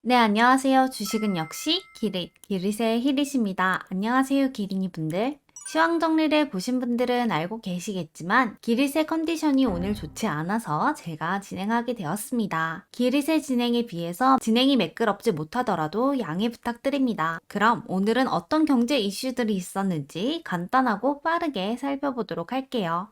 네, 안녕하세요. 주식은 역시 기릿의 히릿입니다. 안녕하세요, 기린이 분들. 시황 정리를 보신 분들은 알고 계시겠지만 기릿의 컨디션이 오늘 좋지 않아서 제가 진행하게 되었습니다. 기릿의 진행에 비해서 진행이 매끄럽지 못하더라도 양해 부탁드립니다. 그럼 오늘은 어떤 경제 이슈들이 있었는지 간단하고 빠르게 살펴보도록 할게요.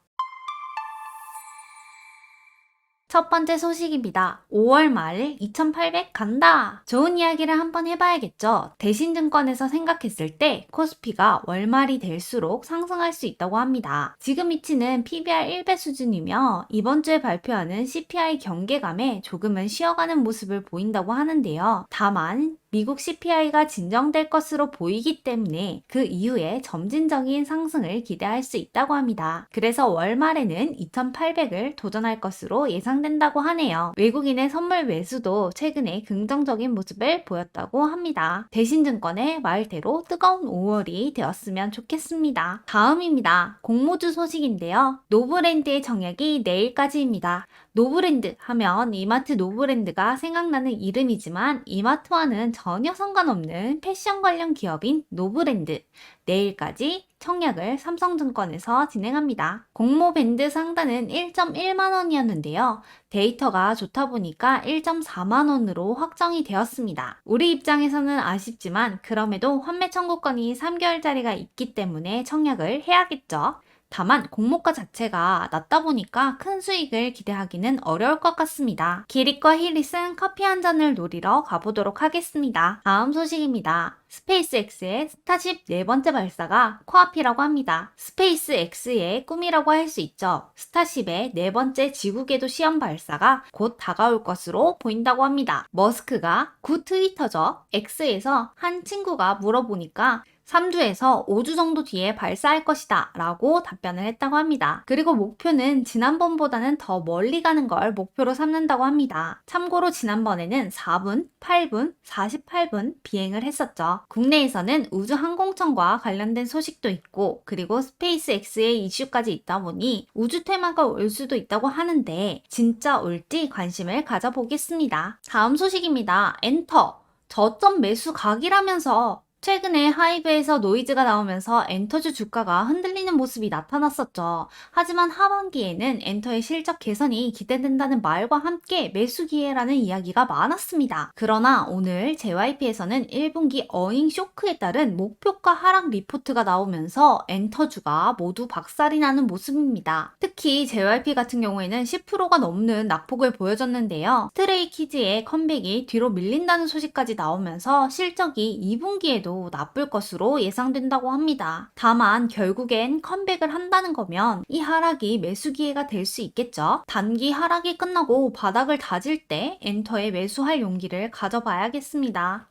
첫 번째 소식입니다. 5월 말 2800 간다! 좋은 이야기를 한번 해봐야겠죠. 대신증권에서 생각했을 때 코스피가 월말이 될수록 상승할 수 있다고 합니다. 지금 위치는 PBR 1배 수준이며 이번 주에 발표하는 CPI 경계감에 조금은 쉬어가는 모습을 보인다고 하는데요. 다만 미국 CPI가 진정될 것으로 보이기 때문에 그 이후에 점진적인 상승을 기대할 수 있다고 합니다. 그래서 월말에는 2800을 도전할 것으로 예상된다고 하네요. 외국인의 선물 매수도 최근에 긍정적인 모습을 보였다고 합니다. 대신증권의 말대로 뜨거운 5월이 되었으면 좋겠습니다. 다음입니다. 공모주 소식인데요. 노브랜드의 정액이 내일까지입니다. 노브랜드 하면 이마트 노브랜드가 생각나는 이름이지만 이마트와는 전혀 상관없는 패션 관련 기업인 노브랜드. 내일까지 청약을 삼성증권에서 진행합니다. 공모 밴드 상단은 1.1만 원이었는데요. 데이터가 좋다 보니까 1.4만 원으로 확정이 되었습니다. 우리 입장에서는 아쉽지만 그럼에도 환매 청구권이 3개월짜리가 있기 때문에 청약을 해야겠죠. 다만 공모가 자체가 낮다 보니까 큰 수익을 기대하기는 어려울 것 같습니다. 기릿과 히릿은 커피 한 잔을 노리러 가보도록 하겠습니다. 다음 소식입니다. 스페이스X의 스타쉽 네 번째 발사가 코앞이라고 합니다. 스페이스X의 꿈이라고 할 수 있죠. 스타쉽의 네 번째 지구궤도 시험 발사가 곧 다가올 것으로 보인다고 합니다. 머스크가 구 트위터죠. X에서 한 친구가 물어보니까 3주에서 5주 정도 뒤에 발사할 것이다 라고 답변을 했다고 합니다. 그리고 목표는 지난번보다는 더 멀리 가는 걸 목표로 삼는다고 합니다. 참고로 지난번에는 4분, 8분, 48분 비행을 했었죠. 국내에서는 우주항공청과 관련된 소식도 있고 그리고 스페이스X의 이슈까지 있다 보니 우주 테마가 올 수도 있다고 하는데 진짜 올지 관심을 가져보겠습니다. 다음 소식입니다. 엔터. 저점 매수 각이라면서 최근에 하이브에서 노이즈가 나오면서 엔터주 주가가 흔들리는 모습이 나타났었죠. 하지만 하반기에는 엔터의 실적 개선이 기대된다는 말과 함께 매수 기회라는 이야기가 많았습니다. 그러나 오늘 JYP에서는 1분기 어잉 쇼크에 따른 목표가 하락 리포트가 나오면서 엔터주가 모두 박살이 나는 모습입니다. 특히 JYP 같은 경우에는 10%가 넘는 낙폭을 보여줬는데요. 스트레이키즈의 컴백이 뒤로 밀린다는 소식까지 나오면서 실적이 2분기에도 나쁠 것으로 예상된다고 합니다. 다만 결국엔 컴백을 한다는 거면 이 하락이 매수 기회가 될 수 있겠죠. 단기 하락이 끝나고 바닥을 다질 때 엔터에 매수할 용기를 가져봐야겠습니다.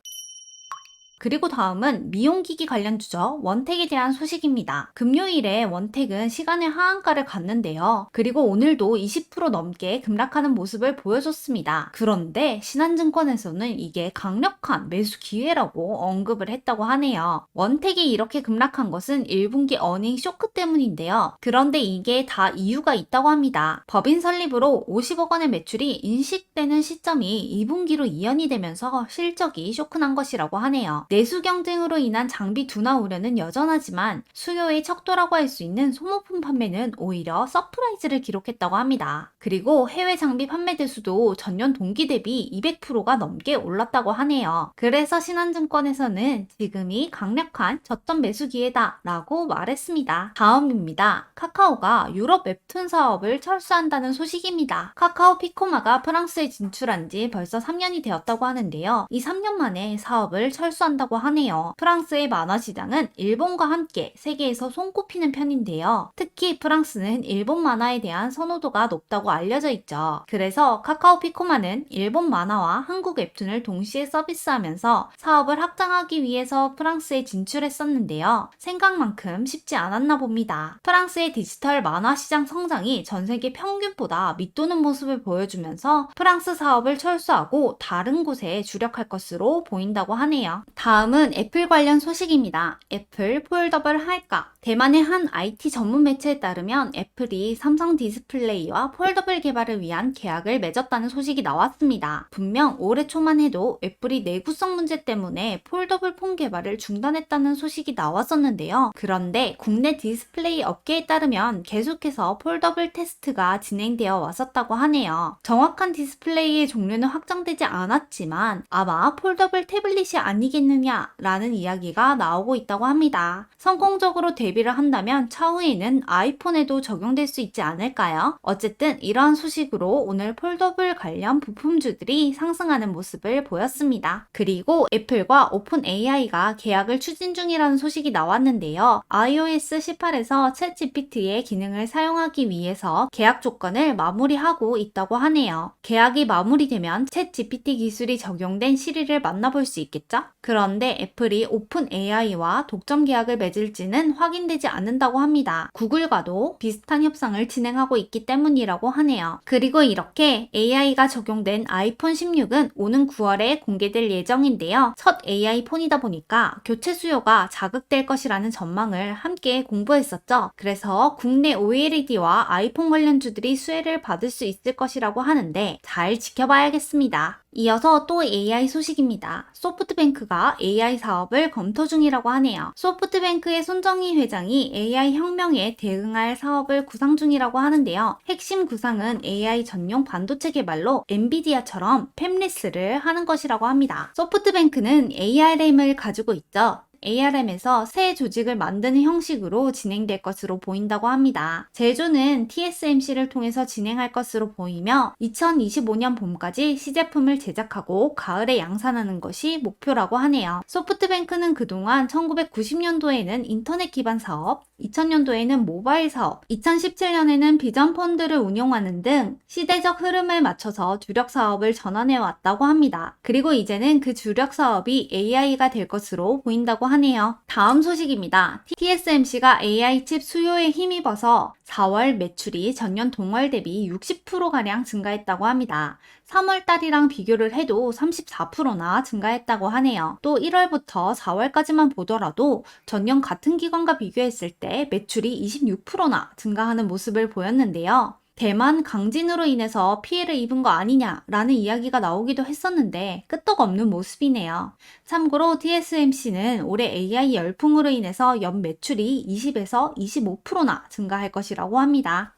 그리고 다음은 미용기기 관련주죠. 원택에 대한 소식입니다. 금요일에 원택은 시간의 하한가를 갔는데요. 그리고 오늘도 20% 넘게 급락하는 모습을 보여줬습니다. 그런데 신한증권에서는 이게 강력한 매수 기회라고 언급을 했다고 하네요. 원택이 이렇게 급락한 것은 1분기 어닝 쇼크 때문인데요. 그런데 이게 다 이유가 있다고 합니다. 법인 설립으로 50억 원의 매출이 인식되는 시점이 2분기로 이연이 되면서 실적이 쇼크난 것이라고 하네요. 내수 경쟁으로 인한 장비 둔화 우려는 여전하지만 수요의 척도라고 할 수 있는 소모품 판매는 오히려 서프라이즈를 기록했다고 합니다. 그리고 해외 장비 판매 대수도 전년 동기 대비 200%가 넘게 올랐다고 하네요. 그래서 신한증권에서는 지금이 강력한 저점 매수 기회다 라고 말했습니다. 다음입니다. 카카오가 유럽 웹툰 사업을 철수한다는 소식입니다. 카카오 피코마가 프랑스에 진출한 지 벌써 3년이 되었다고 하는데요. 이 3년 만에 사업을 철수한다고 하네요. 프랑스의 만화 시장은 일본과 함께 세계에서 손꼽히는 편인데요. 특히 프랑스는 일본 만화에 대한 선호도가 높다고 알려져 있죠. 그래서 카카오 피코마는 일본 만화와 한국 웹툰을 동시에 서비스하면서 사업을 확장하기 위해서 프랑스에 진출했었는데요. 생각만큼 쉽지 않았나 봅니다. 프랑스의 디지털 만화 시장 성장이 전 세계 평균보다 밑도는 모습을 보여주면서 프랑스 사업을 철수하고 다른 곳에 주력할 것으로 보인다고 하네요. 다음은 애플 관련 소식입니다. 애플 폴더블 할까? 대만의 한 IT 전문 매체에 따르면 애플이 삼성 디스플레이와 폴더블 개발을 위한 계약을 맺었다는 소식이 나왔습니다. 분명 올해 초만 해도 애플이 내구성 문제 때문에 폴더블 폰 개발을 중단했다는 소식이 나왔었는데요. 그런데 국내 디스플레이 업계에 따르면 계속해서 폴더블 테스트가 진행되어 왔었다고 하네요. 정확한 디스플레이의 종류는 확정되지 않았지만 아마 폴더블 태블릿이 아니겠느냐라는 이야기가 나오고 있다고 합니다. 성공적으로 데뷔를 한다면 차후에는 아이폰에도 적용될 수 있지 않을까요? 어쨌든 이러한 소식으로 오늘 폴더블 관련 부품주들이 상승하는 모습을 보였습니다. 그리고 애플과 오픈 AI가 계약을 추진 중이라는 소식이 나왔는데요. iOS 18에서 챗 GPT의 기능을 사용하기 위해서 계약 조건을 마무리하고 있다고 하네요. 계약이 마무리되면 챗 GPT 기술이 적용된 시리를 만나볼 수 있겠죠? 그런데 애플이 오픈 AI와 독점 계약을 맺을지는 확인되지 않는다고 합니다. 구글과도 비슷한 협상을 진행하고 있기 때문이라고 하네요. 그리고 이렇게 AI가 적용된 아이폰 16은 오는 9월에 공개될 예정인데요. 첫 AI 폰이다 보니까 교체 수요가 자극될 것이라는 전망을 함께 공부했었죠. 그래서 국내 OLED와 아이폰 관련주들이 수혜를 받을 수 있을 것이라고 하는데 잘 지켜봐야겠습니다. 이어서 또 AI 소식입니다. 소프트뱅크가 AI 사업을 검토 중이라고 하네요. 소프트뱅크의 손정희 회장이 AI 혁명에 대응할 사업을 구상 중이라고 하는데요. 핵심 구상은 AI 전용 반도체 개발로 엔비디아처럼 팹리스를 하는 것이라고 합니다. 소프트뱅크는 ARM을 가지고 있죠. ARM에서 새 조직을 만드는 형식으로 진행될 것으로 보인다고 합니다. 제조는 TSMC를 통해서 진행할 것으로 보이며 2025년 봄까지 시제품을 제작하고 가을에 양산하는 것이 목표라고 하네요. 소프트뱅크는 그동안 1990년도에는 인터넷 기반 사업, 2000년도에는 모바일 사업, 2017년에는 비전 펀드를 운용하는 등 시대적 흐름을 맞춰서 주력 사업을 전환해 왔다고 합니다. 그리고 이제는 그 주력 사업이 AI가 될 것으로 보인다고 하네요. 다음 소식입니다. TSMC가 AI 칩 수요에 힘입어서 4월 매출이 전년 동월 대비 60%가량 증가했다고 합니다. 3월 달이랑 비교를 해도 34%나 증가했다고 하네요. 또 1월부터 4월까지만 보더라도 전년 같은 기간과 비교했을 때 매출이 26%나 증가하는 모습을 보였는데요. 대만 강진으로 인해서 피해를 입은 거 아니냐라는 이야기가 나오기도 했었는데 끄떡없는 모습이네요. 참고로 TSMC는 올해 AI 열풍으로 인해서 연 매출이 20에서 25%나 증가할 것이라고 합니다.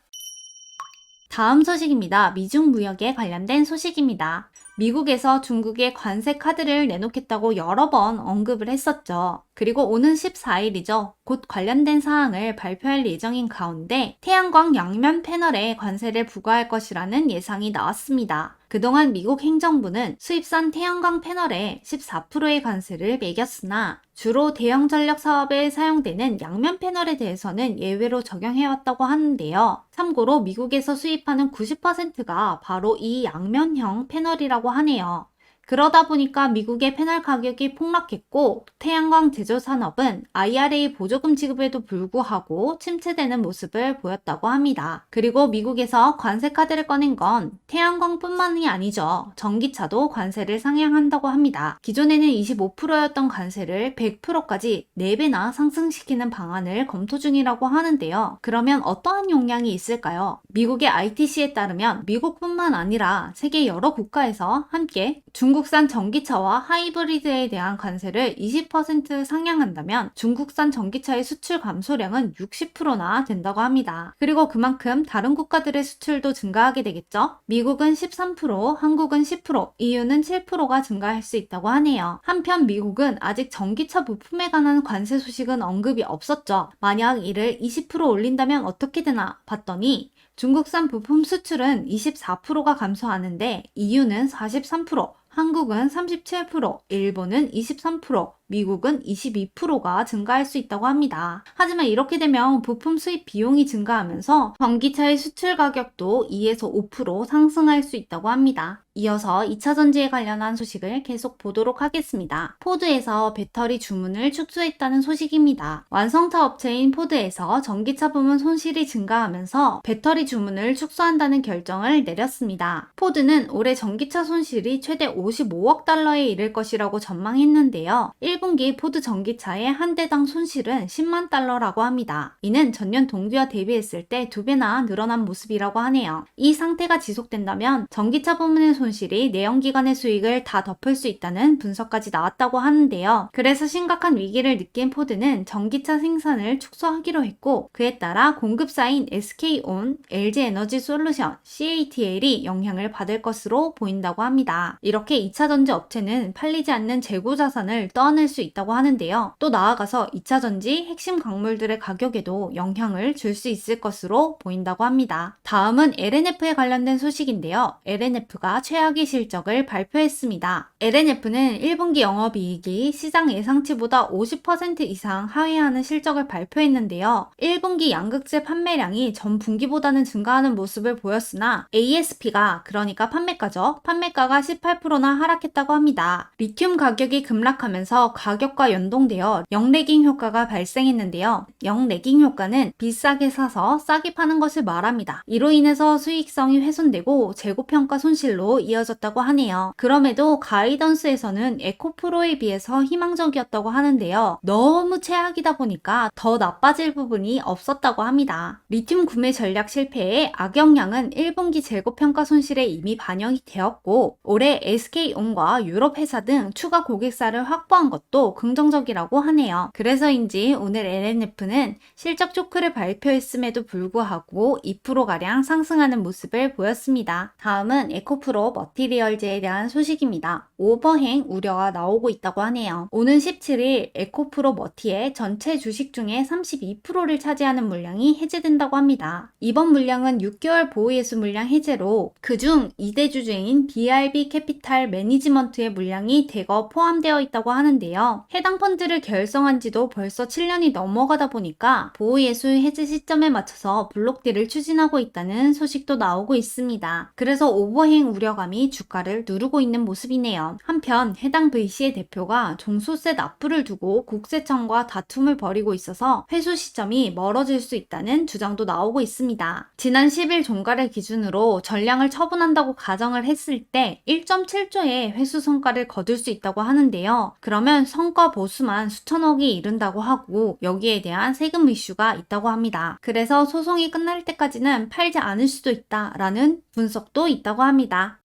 다음 소식입니다. 미중 무역에 관련된 소식입니다. 미국에서 중국에 관세 카드를 내놓겠다고 여러 번 언급을 했었죠. 그리고 오는 14일이죠. 곧 관련된 사항을 발표할 예정인 가운데 태양광 양면 패널에 관세를 부과할 것이라는 예상이 나왔습니다. 그동안 미국 행정부는 수입산 태양광 패널에 14%의 관세를 매겼으나 주로 대형 전력 사업에 사용되는 양면 패널에 대해서는 예외로 적용해왔다고 하는데요. 참고로 미국에서 수입하는 90%가 바로 이 양면형 패널이라고 하네요. 그러다 보니까 미국의 패널 가격이 폭락했고 태양광 제조 산업은 IRA 보조금 지급에도 불구하고 침체되는 모습을 보였다고 합니다. 그리고 미국에서 관세 카드를 꺼낸 건 태양광뿐만이 아니죠. 전기차도 관세를 상향한다고 합니다. 기존에는 25%였던 관세를 100%까지 4배나 상승시키는 방안을 검토 중이라고 하는데요. 그러면 어떠한 영향이 있을까요? 미국의 ITC에 따르면 미국뿐만 아니라 세계 여러 국가에서 함께 중국산 전기차와 하이브리드에 대한 관세를 20% 상향한다면 중국산 전기차의 수출 감소량은 60%나 된다고 합니다. 그리고 그만큼 다른 국가들의 수출도 증가하게 되겠죠? 미국은 13%, 한국은 10%, EU는 7%가 증가할 수 있다고 하네요. 한편 미국은 아직 전기차 부품에 관한 관세 소식은 언급이 없었죠. 만약 이를 20% 올린다면 어떻게 되나 봤더니 중국산 부품 수출은 24%가 감소하는데 EU는 43%, 한국은 37%, 일본은 23%, 미국은 22%가 증가할 수 있다고 합니다. 하지만 이렇게 되면 부품 수입 비용이 증가하면서 전기차의 수출 가격도 2에서 5% 상승할 수 있다고 합니다. 이어서 2차 전지에 관련한 소식을 계속 보도록 하겠습니다. 포드에서 배터리 주문을 축소했다는 소식입니다. 완성차 업체인 포드에서 전기차 부문 손실이 증가하면서 배터리 주문을 축소한다는 결정을 내렸습니다. 포드는 올해 전기차 손실이 최대 55억 달러에 이를 것이라고 전망했는데요. 1분기 포드 전기차의 한 대당 손실은 10만 달러라고 합니다. 이는 전년 동기와 대비했을 때 2배나 늘어난 모습이라고 하네요. 이 상태가 지속된다면 전기차 부문의 손실이 내연기관의 수익을 다 덮을 수 있다는 분석까지 나왔다고 하는데요. 그래서 심각한 위기를 느낀 포드는 전기차 생산을 축소하기로 했고, 그에 따라 공급사인 SK온, LG에너지솔루션, CATL이 영향을 받을 것으로 보인다고 합니다. 이렇게 2차전지 업체는 팔리지 않는 재고 자산을 떠안을 수 있다고 하는데요. 또 나아가서 2차전지 핵심 광물들의 가격에도 영향을 줄 수 있을 것으로 보인다고 합니다. 다음은 LNF에 관련된 소식인데요. LNF가 최악의 실적을 발표했습니다. LNF는 1분기 영업이익이 시장 예상치보다 50% 이상 하회하는 실적을 발표했는데요. 1분기 양극재 판매량이 전 분기보다는 증가하는 모습을 보였으나 ASP가, 그러니까 판매가죠. 판매가가 18%나 하락했다고 합니다. 리튬 가격이 급락하면서 가격과 연동되어 역레깅 효과가 발생했는데요. 역레깅 효과는 비싸게 사서 싸게 파는 것을 말합니다. 이로 인해서 수익성이 훼손되고 재고평가 손실로 이어졌다고 하네요. 그럼에도 가이던스에서는 에코프로에 비해서 희망적이었다고 하는데요. 너무 최악이다 보니까 더 나빠질 부분이 없었다고 합니다. 리튬 구매 전략 실패에 악영향은 1분기 재고평가 손실에 이미 반영이 되었고, 올해 SK온과 유럽 회사 등 추가 고객사를 확보한 것도 긍정적이라고 하네요. 그래서인지 오늘 LNF는 실적 초크를 발표했음에도 불구하고 2%가량 상승하는 모습을 보였습니다. 다음은 에코프로 머티리얼즈에 대한 소식입니다. 오버행 우려가 나오고 있다고 하네요. 오는 17일 에코프로 머티의 전체 주식 중에 32%를 차지하는 물량이 해제된다고 합니다. 이번 물량은 6개월 보호예수 물량 해제로 그중 2대 주주인 BRB 캐피탈 매니지먼트의 물량이 대거 포함되어 있다고 하는데요. 해당 펀드를 결성한 지도 벌써 7년이 넘어가다 보니까 보호예수 해제 시점에 맞춰서 블록딜을 추진하고 있다는 소식도 나오고 있습니다. 그래서 오버행 우려감이 주가를 누르고 있는 모습이네요. 한편 해당 VC의 대표가 종소세 납부를 두고 국세청과 다툼을 벌이고 있어서 회수 시점이 멀어질 수 있다는 주장도 나오고 있습니다. 지난 10일 종가를 기준으로 전량을 처분한다고 가정을 했을 때 1.7조의 회수 성과를 거둘 수 있다고 하는데요. 그러면 성과 보수만 수천억이 이른다고 하고 여기에 대한 세금 이슈가 있다고 합니다. 그래서 소송이 끝날 때까지는 팔지 않을 수도 있다라는 분석도 있다고 합니다.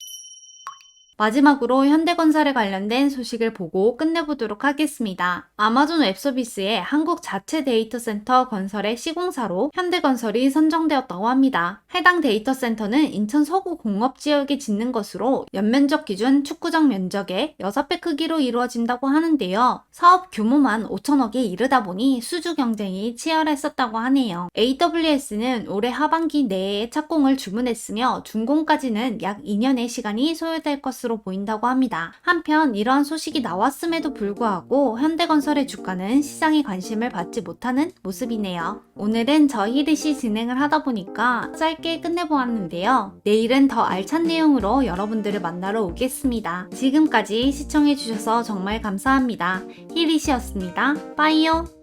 마지막으로 현대건설에 관련된 소식을 보고 끝내보도록 하겠습니다. 아마존 웹서비스의 한국 자체 데이터 센터 건설의 시공사로 현대건설이 선정되었다고 합니다. 해당 데이터 센터는 인천 서구 공업지역에 짓는 것으로 연면적 기준 축구장 면적의 6배 크기로 이루어진다고 하는데요. 사업 규모만 5천억에 이르다 보니 수주 경쟁이 치열했었다고 하네요. AWS는 올해 하반기 내에 착공을 주문했으며 준공까지는 약 2년의 시간이 소요될 것으로 보인다고 합니다. 한편 이러한 소식이 나왔음에도 불구하고 현대건설의 주가는 시장의 관심을 받지 못하는 모습이네요. 오늘은 저 히리시 진행을 하다 보니까 짧게 끝내보았는데요. 내일은 더 알찬 내용으로 여러분들을 만나러 오겠습니다. 지금까지 시청해주셔서 정말 감사합니다. 히리시였습니다. 빠이요.